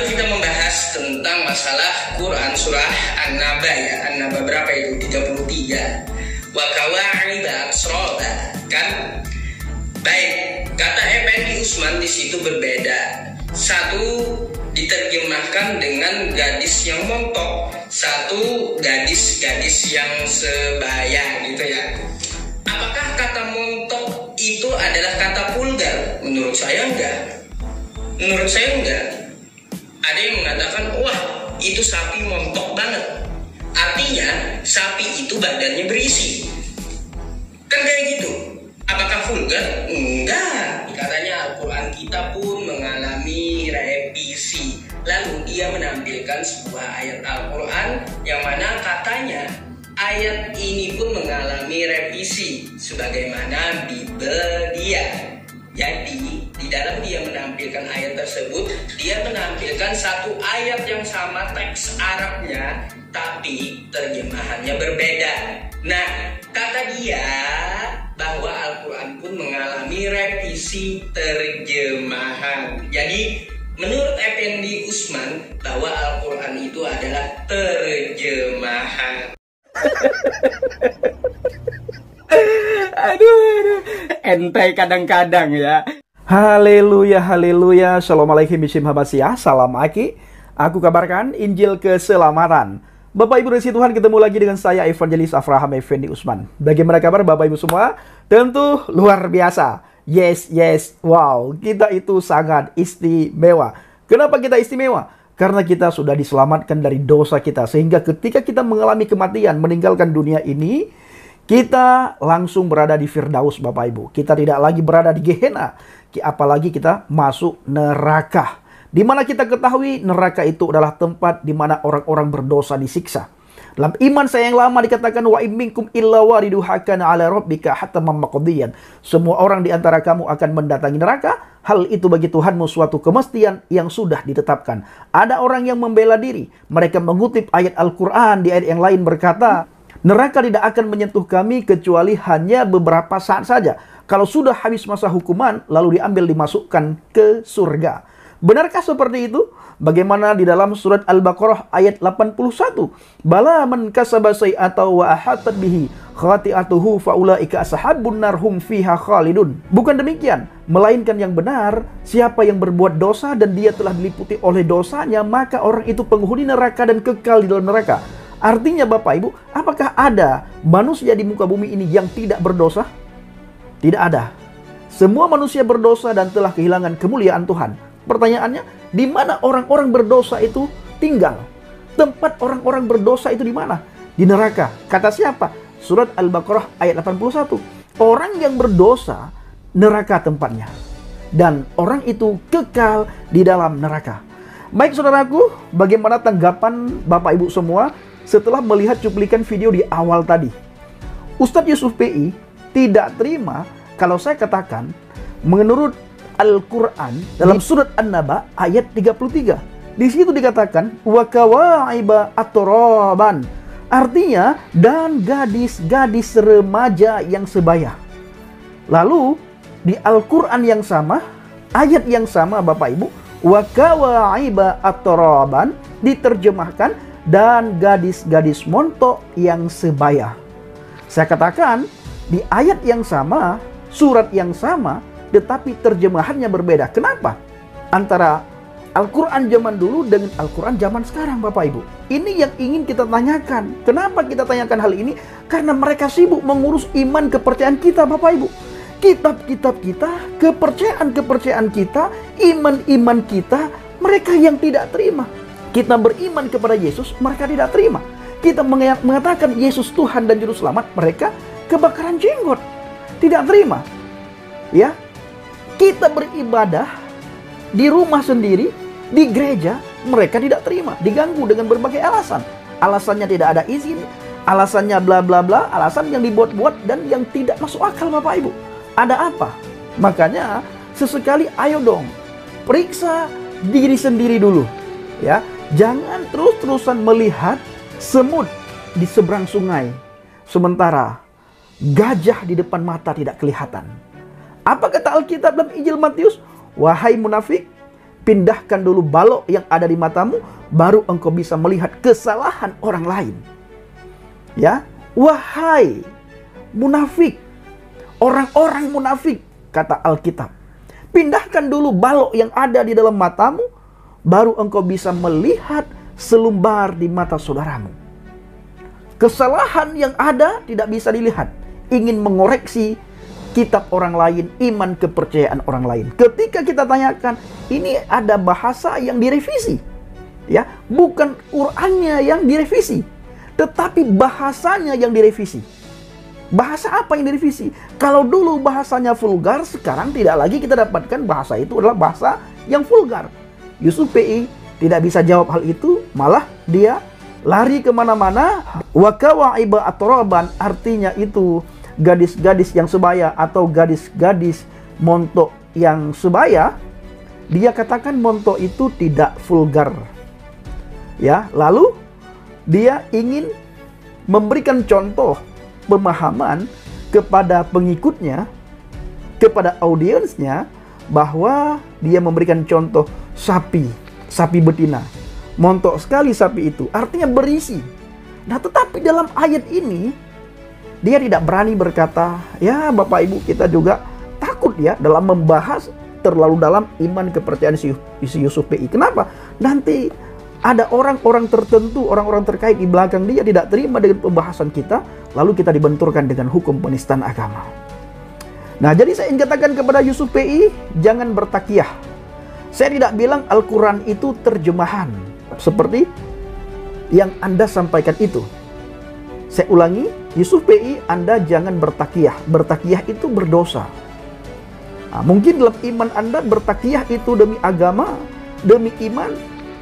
kita membahas tentang masalah Quran surah An-Naba ya. An-Naba berapa itu? 33. Wa kawa'ida asroba, kan? Baik, kata Effendi Usman di situ berbeda. Satu diterjemahkan dengan gadis yang montok, satu gadis-gadis yang sebaya gitu ya. Apakah kata montok itu adalah kata vulgar? Menurut saya enggak. Menurut saya enggak. Ada yang mengatakan, wah itu sapi montok banget. Artinya sapi itu badannya berisi. Kan kayak gitu. Apakah vulgar? Enggak. Katanya Al-Quran kita pun mengalami revisi. Lalu dia menampilkan sebuah ayat Al-Quran yang mana katanya ayat ini pun mengalami revisi sebagaimana Bible dia. Jadi di dalam dia menampilkan ayat tersebut, dia menampilkan satu ayat yang sama teks Arabnya, tapi terjemahannya berbeda. Nah, kata dia bahwa Al-Quran pun mengalami revisi terjemahan. Jadi menurut Effendi Usman bahwa Al-Quran itu adalah terjemahan. Aduh, ente kadang-kadang ya. Haleluya, haleluya. Assalamualaikum warahmatullahi. Salam Aki. Aku kabarkan Injil keselamatan. Bapak Ibu Resi Tuhan, ketemu lagi dengan saya Evangelis Avraham Effendi Usman. Bagaimana kabar Bapak Ibu semua? Tentu luar biasa. Yes, wow, kita itu sangat istimewa. Kenapa kita istimewa? Karena kita sudah diselamatkan dari dosa kita. Sehingga ketika kita mengalami kematian, meninggalkan dunia ini, kita langsung berada di Firdaus Bapak Ibu. Kita tidak lagi berada di Gehenna. Apalagi kita masuk neraka. Di mana kita ketahui neraka itu adalah tempat di mana orang-orang berdosa disiksa. Dalam iman saya yang lama dikatakan wa in minkum illa wariduha kana ala rabbika hataman maqdiyan. Semua orang di antara kamu akan mendatangi neraka. Hal itu bagi Tuhanmu suatu kemestian yang sudah ditetapkan. Ada orang yang membela diri. Mereka mengutip ayat Al-Quran di ayat yang lain berkata, neraka tidak akan menyentuh kami kecuali hanya beberapa saat saja. Kalau sudah habis masa hukuman lalu diambil dimasukkan ke surga. Benarkah seperti itu? Bagaimana di dalam surat Al-Baqarah ayat 81? Bala man kasaba sayyi'atan wa ahatat bihi khati'atuhu faulaika ashabun nar hum fiha khalidun. Bukan demikian, melainkan yang benar, siapa yang berbuat dosa dan dia telah diliputi oleh dosanya, maka orang itu penghuni neraka dan kekal di dalam neraka. Artinya Bapak Ibu, apakah ada manusia di muka bumi ini yang tidak berdosa? Tidak ada. Semua manusia berdosa dan telah kehilangan kemuliaan Tuhan. Pertanyaannya, di mana orang-orang berdosa itu tinggal? Tempat orang-orang berdosa itu di mana? Di neraka. Kata siapa? Surat Al-Baqarah ayat 81. Orang yang berdosa, neraka tempatnya. Dan orang itu kekal di dalam neraka. Baik saudaraku, bagaimana tanggapan Bapak Ibu semua setelah melihat cuplikan video di awal tadi? Ustadz Yusuf PI tidak terima kalau saya katakan menurut Al-Quran dalam surat An-Naba ayat 33. Di situ dikatakan wa kawaiba atroban. Artinya dan gadis-gadis remaja yang sebaya. Lalu di Al-Quran yang sama, ayat yang sama Bapak Ibu, wa kawaiba atroban diterjemahkan dan gadis-gadis montok yang sebaya. Saya katakan di ayat yang sama, surat yang sama, tetapi terjemahannya berbeda. Kenapa? Antara Al-Quran zaman dulu dengan Al-Quran zaman sekarang Bapak Ibu. Ini yang ingin kita tanyakan. Kenapa kita tanyakan hal ini? Karena mereka sibuk mengurus iman kepercayaan kita Bapak Ibu. Kitab-kitab kita, kepercayaan-kepercayaan kita, iman-iman kita, mereka yang tidak terima. Kita beriman kepada Yesus, mereka tidak terima. Kita mengatakan Yesus Tuhan dan Juru Selamat, mereka kebakaran jenggot. Tidak terima. Ya, kita beribadah di rumah sendiri, di gereja, mereka tidak terima, diganggu dengan berbagai alasan. Alasannya tidak ada izin, alasannya bla bla bla, alasan yang dibuat-buat dan yang tidak masuk akal Bapak Ibu. Ada apa? Makanya sesekali ayo dong periksa diri sendiri dulu. Ya, jangan terus-terusan melihat semut di seberang sungai sementara gajah di depan mata tidak kelihatan. Apa kata Alkitab dalam Injil Matius? Wahai munafik, Pindahkan dulu balok yang ada di matamu, baru engkau bisa melihat kesalahan orang lain. Ya, wahai munafik, orang-orang munafik, kata Alkitab, pindahkan dulu balok yang ada di dalam matamu, baru engkau bisa melihat selumbar di mata saudaramu. Kesalahan yang ada tidak bisa dilihat. Ingin mengoreksi kitab orang lain, iman kepercayaan orang lain. Ketika kita tanyakan, ini ada bahasa yang direvisi. Ya, bukan Qur'annya yang direvisi, tetapi bahasanya yang direvisi. Bahasa apa yang direvisi? Kalau dulu bahasanya vulgar, sekarang tidak lagi kita dapatkan bahasa itu adalah bahasa yang vulgar. Yusuf PI tidak bisa jawab hal itu, malah dia lari kemana-mana. Wa kawa'iba atroban, artinya itu gadis-gadis yang sebaya atau gadis-gadis montok yang sebaya. Dia katakan montok itu tidak vulgar. Ya, lalu dia ingin memberikan contoh pemahaman kepada pengikutnya, kepada audiensnya, bahwa dia memberikan contoh sapi betina. Montok sekali sapi itu, artinya berisi. Nah, tetapi dalam ayat ini dia tidak berani berkata, ya Bapak Ibu, kita juga takut ya dalam membahas terlalu dalam iman kepercayaan si Yusuf PI. Kenapa? Nanti ada orang-orang tertentu, orang-orang terkait di belakang dia tidak terima dengan pembahasan kita, lalu kita dibenturkan dengan hukum penistaan agama. Nah, jadi saya ingin katakan kepada Yusuf PI, jangan bertakiyah. Saya tidak bilang Al-Quran itu terjemahan seperti yang Anda sampaikan itu. Saya ulangi, Yusuf PI, Anda jangan bertakiyah. Bertakiyah itu berdosa. Nah, mungkin dalam iman Anda bertakiyah itu demi agama, demi iman,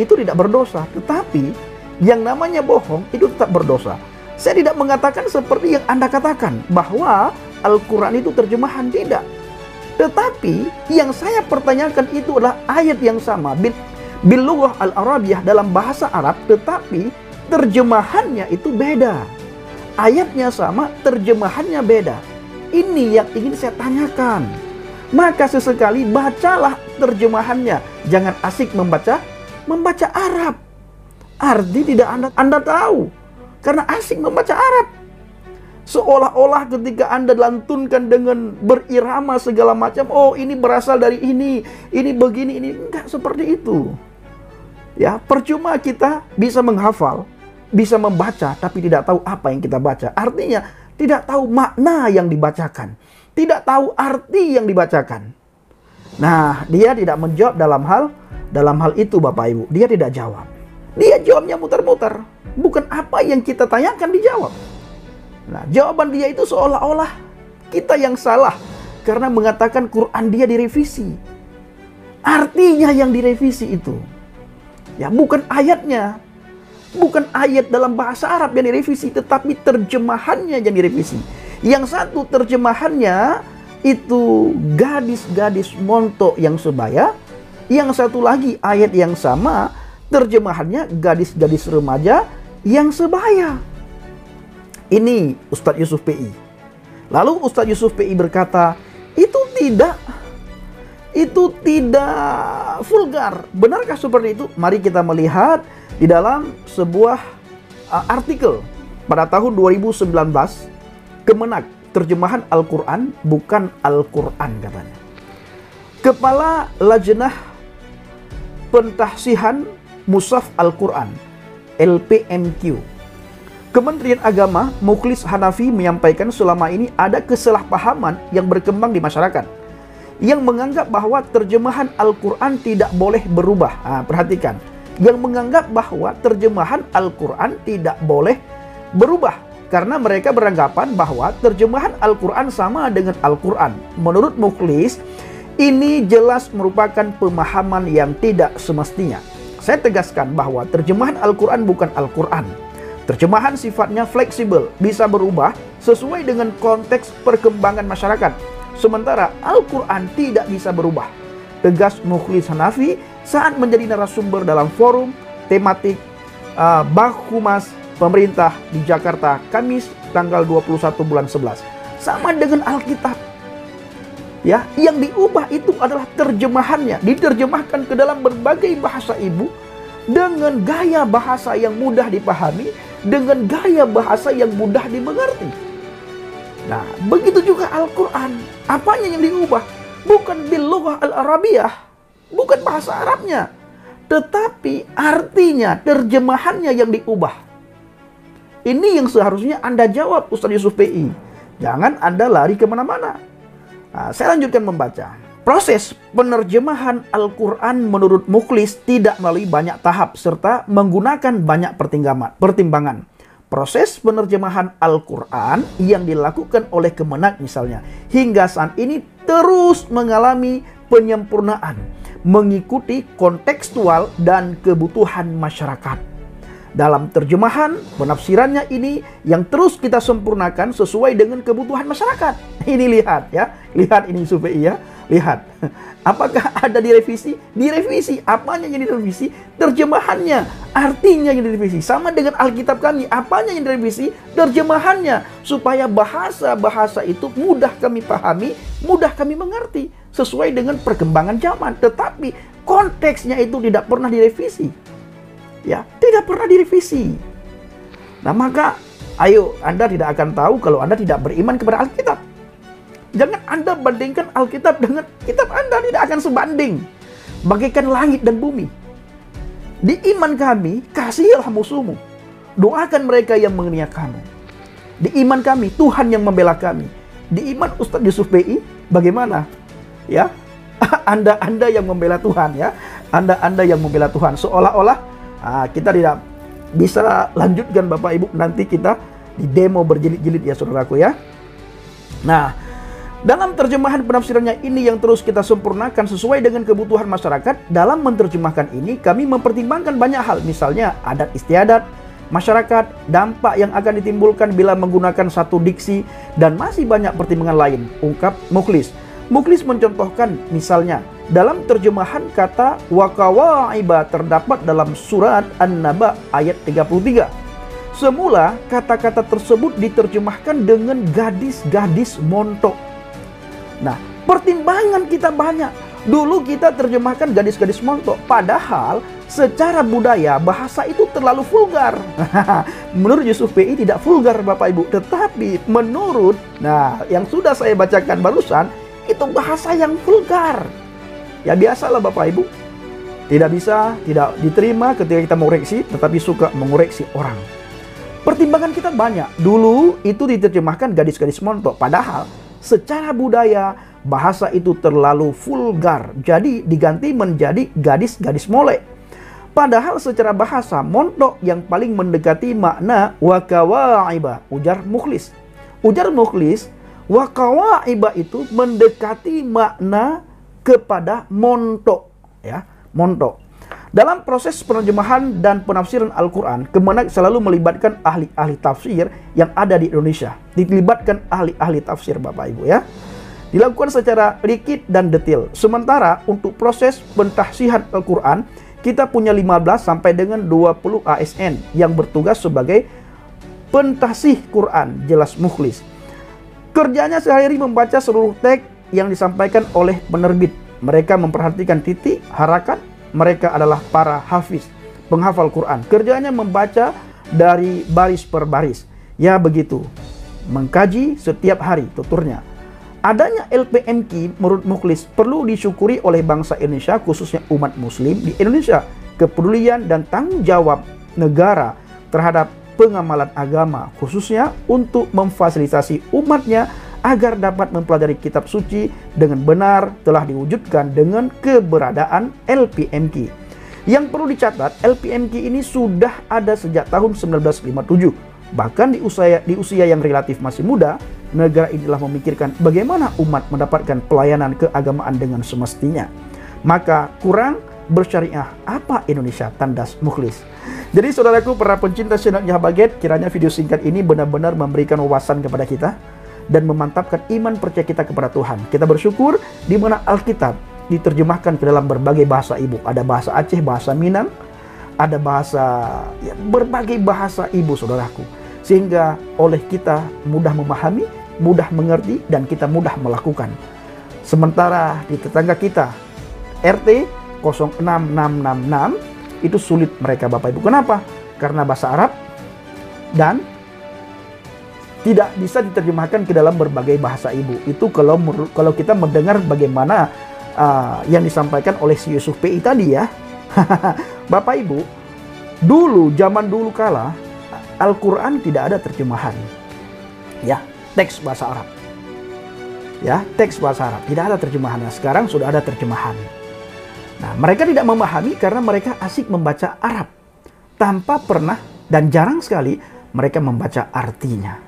itu tidak berdosa. Tetapi yang namanya bohong itu tetap berdosa. Saya tidak mengatakan seperti yang Anda katakan, bahwa Al-Quran itu terjemahan, tidak. Tetapi yang saya pertanyakan itu adalah ayat yang sama, bil lughah al-arabiyah, dalam bahasa Arab, tetapi terjemahannya itu beda. Ayatnya sama, terjemahannya beda. Ini yang ingin saya tanyakan. Maka sesekali bacalah terjemahannya. Jangan asik membaca Arab. Arti tidak Anda tahu. Karena asik membaca Arab. Seolah-olah ketika Anda lantunkan dengan berirama segala macam, oh ini berasal dari ini begini, ini. Enggak seperti itu. Ya, percuma kita bisa menghafal, bisa membaca, tapi tidak tahu apa yang kita baca. Artinya, tidak tahu makna yang dibacakan. Tidak tahu arti yang dibacakan. Nah, dia tidak menjawab dalam hal itu, Bapak Ibu. Dia tidak jawab. Dia jawabnya muter-muter. Bukan apa yang kita tanyakan dijawab. Nah, jawaban dia itu seolah-olah kita yang salah. Karena mengatakan Quran dia direvisi. Artinya yang direvisi itu. Ya, bukan ayatnya. Bukan ayat dalam bahasa Arab yang direvisi, tetapi terjemahannya yang direvisi. Yang satu terjemahannya itu gadis-gadis montok yang sebaya. Yang satu lagi ayat yang sama, terjemahannya gadis-gadis remaja yang sebaya. Ini Ustadz Yusuf PI. Lalu Ustadz Yusuf PI berkata, itu tidak vulgar. Benarkah seperti itu? Mari kita melihat di dalam sebuah artikel pada tahun 2019, Kemenak, terjemahan Al-Quran bukan Al-Quran katanya. Kepala Lajnah Pentahsihan Mushaf Al-Quran, LPMQ, Kementerian Agama Mukhlis Hanafi menyampaikan selama ini ada kesalahpahaman yang berkembang di masyarakat yang menganggap bahwa terjemahan Al-Quran tidak boleh berubah. Perhatikan, yang menganggap bahwa terjemahan Al-Quran tidak boleh berubah karena mereka beranggapan bahwa terjemahan Al-Quran sama dengan Al-Quran. Menurut Mukhlis, ini jelas merupakan pemahaman yang tidak semestinya. Saya tegaskan bahwa terjemahan Al-Quran bukan Al-Quran. Terjemahan sifatnya fleksibel, bisa berubah sesuai dengan konteks perkembangan masyarakat. Sementara Al-Quran tidak bisa berubah. Tegas Mukhlis Hanafi saat menjadi narasumber dalam forum tematik Bahumas Pemerintah di Jakarta, Kamis tanggal 21 bulan 11. Sama dengan Alkitab. Ya, yang diubah itu adalah terjemahannya, diterjemahkan ke dalam berbagai bahasa ibu dengan gaya bahasa yang mudah dipahami, dengan gaya bahasa yang mudah dimengerti. Nah, begitu juga Al-Quran. Apanya yang diubah? Bukan bil-lughah al-arabiyah, bukan bahasa Arabnya, tetapi artinya, terjemahannya yang diubah. Ini yang seharusnya Anda jawab, Ustaz Yusuf PI. Jangan Anda lari kemana-mana. Nah, saya lanjutkan membaca. Proses penerjemahan Al-Quran menurut Mukhlis tidak melalui banyak tahap serta menggunakan banyak pertimbangan. Proses penerjemahan Al-Quran yang dilakukan oleh Kemenak misalnya hingga saat ini terus mengalami penyempurnaan mengikuti kontekstual dan kebutuhan masyarakat. Dalam terjemahan, penafsirannya ini yang terus kita sempurnakan sesuai dengan kebutuhan masyarakat. Ini lihat ya, lihat ini supaya ya, lihat. Apakah ada direvisi? Direvisi. Apanya yang direvisi? Terjemahannya, artinya yang direvisi. Sama dengan Alkitab kami, apanya yang direvisi? Terjemahannya, supaya bahasa-bahasa itu mudah kami pahami, mudah kami mengerti sesuai dengan perkembangan zaman. Tetapi konteksnya itu tidak pernah direvisi. Ya, tidak pernah direvisi. Nah, maka ayo, Anda tidak akan tahu kalau Anda tidak beriman kepada Alkitab. Jangan Anda bandingkan Alkitab dengan kitab Anda, tidak akan sebanding. Bagaikan langit dan bumi. Di iman kami, kasihilah musuhmu. Doakan mereka yang menghina kamu. Di iman kami, Tuhan yang membela kami. Di iman Ustaz Yusuf PI, bagaimana? Ya, Anda yang membela Tuhan ya. Anda yang membela Tuhan. Seolah-olah kita tidak bisa lanjutkan Bapak Ibu, nanti kita di demo berjilid-jilid ya saudaraku ya. Nah, dalam terjemahan penafsirannya ini yang terus kita sempurnakan sesuai dengan kebutuhan masyarakat. Dalam menerjemahkan ini kami mempertimbangkan banyak hal, misalnya adat istiadat masyarakat, dampak yang akan ditimbulkan bila menggunakan satu diksi, dan masih banyak pertimbangan lain, ungkap Mukhlis. Mukhlis mencontohkan misalnya dalam terjemahan kata wakawa'iba terdapat dalam surat An-Naba ayat 33. Semula kata-kata tersebut diterjemahkan dengan gadis-gadis montok. Nah, pertimbangan kita banyak. Dulu kita terjemahkan gadis-gadis montok, padahal secara budaya bahasa itu terlalu vulgar. Menurut Yusuf PI tidak vulgar Bapak Ibu, tetapi menurut yang sudah saya bacakan barusan itu bahasa yang vulgar. Ya biasalah Bapak Ibu, tidak diterima ketika kita mengoreksi, tetapi suka mengoreksi orang. Pertimbangan kita banyak. Dulu itu diterjemahkan gadis-gadis montok, padahal secara budaya bahasa itu terlalu vulgar, jadi diganti menjadi gadis-gadis molek. Padahal secara bahasa montok yang paling mendekati makna wakawa'iba, ujar Mukhlis. Ujar Mukhlis, wakawa'iba itu mendekati makna kepada montok, ya, montok. Dalam proses penerjemahan dan penafsiran Al-Quran, Kemenak selalu melibatkan ahli-ahli tafsir yang ada di Indonesia. Dilibatkan ahli-ahli tafsir Bapak Ibu ya. Dilakukan secara likit dan detail. Sementara untuk proses pentafsiran Al-Quran, kita punya 15 sampai dengan 20 ASN yang bertugas sebagai pentafsir Quran, jelas Mukhlis. Kerjanya sehari-hari membaca seluruh teks yang disampaikan oleh penerbit. Mereka memperhatikan titik, harakat. Mereka adalah para hafiz, penghafal Quran. Kerjanya membaca dari baris per baris. Ya begitu, mengkaji setiap hari tuturnya. Adanya LPMQ menurut Mukhlis perlu disyukuri oleh bangsa Indonesia, khususnya umat muslim di Indonesia. Kepedulian dan tanggung jawab negara terhadap pengamalan agama, khususnya untuk memfasilitasi umatnya agar dapat mempelajari kitab suci dengan benar, telah diwujudkan dengan keberadaan LPMQ. Yang perlu dicatat, LPMQ ini sudah ada sejak tahun 1957. Bahkan di usia yang relatif masih muda, negara ini telah memikirkan bagaimana umat mendapatkan pelayanan keagamaan dengan semestinya. Maka kurang bersyariah apa Indonesia, tandas Mukhlis. Jadi saudaraku, para pencinta channel Nyah Baget, kiranya video singkat ini benar-benar memberikan wawasan kepada kita dan memantapkan iman percaya kita kepada Tuhan. Kita bersyukur di mana Alkitab diterjemahkan ke dalam berbagai bahasa ibu. Ada bahasa Aceh, bahasa Minang, ada berbagai bahasa ibu saudaraku. Sehingga oleh kita mudah memahami, mudah mengerti, dan kita mudah melakukan. Sementara di tetangga kita, RT 06666, itu sulit mereka Bapak Ibu. Kenapa? Karena bahasa Arab dan tidak bisa diterjemahkan ke dalam berbagai bahasa ibu. Itu kalau kita mendengar bagaimana yang disampaikan oleh si Yusuf PI tadi ya. Bapak Ibu, zaman dulu kala Al-Quran tidak ada terjemahan. Ya, teks bahasa Arab. Ya, teks bahasa Arab. Tidak ada terjemahannya. Sekarang sudah ada terjemahan. Nah, mereka tidak memahami karena mereka asik membaca Arab. Tanpa pernah dan jarang sekali mereka membaca artinya.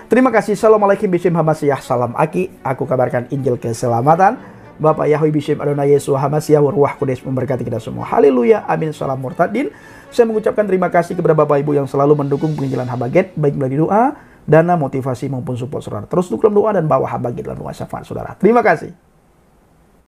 Terima kasih. Assalamualaikum Bishim Hamasiyah. Salam Aki. Aku kabarkan Injil keselamatan. Bapak Yahweh Bishim Adonai Yesus Hamasiyah Warwah Kudus memberkati kita semua. Haleluya. Amin. Salam murtadin. Saya mengucapkan terima kasih kepada Bapak Ibu yang selalu mendukung penginjilan Habaget, baik melalui doa, dana, motivasi maupun support saudara. Terus dukung doa dan bawa Habaget dalam doa syafaat saudara. Terima kasih.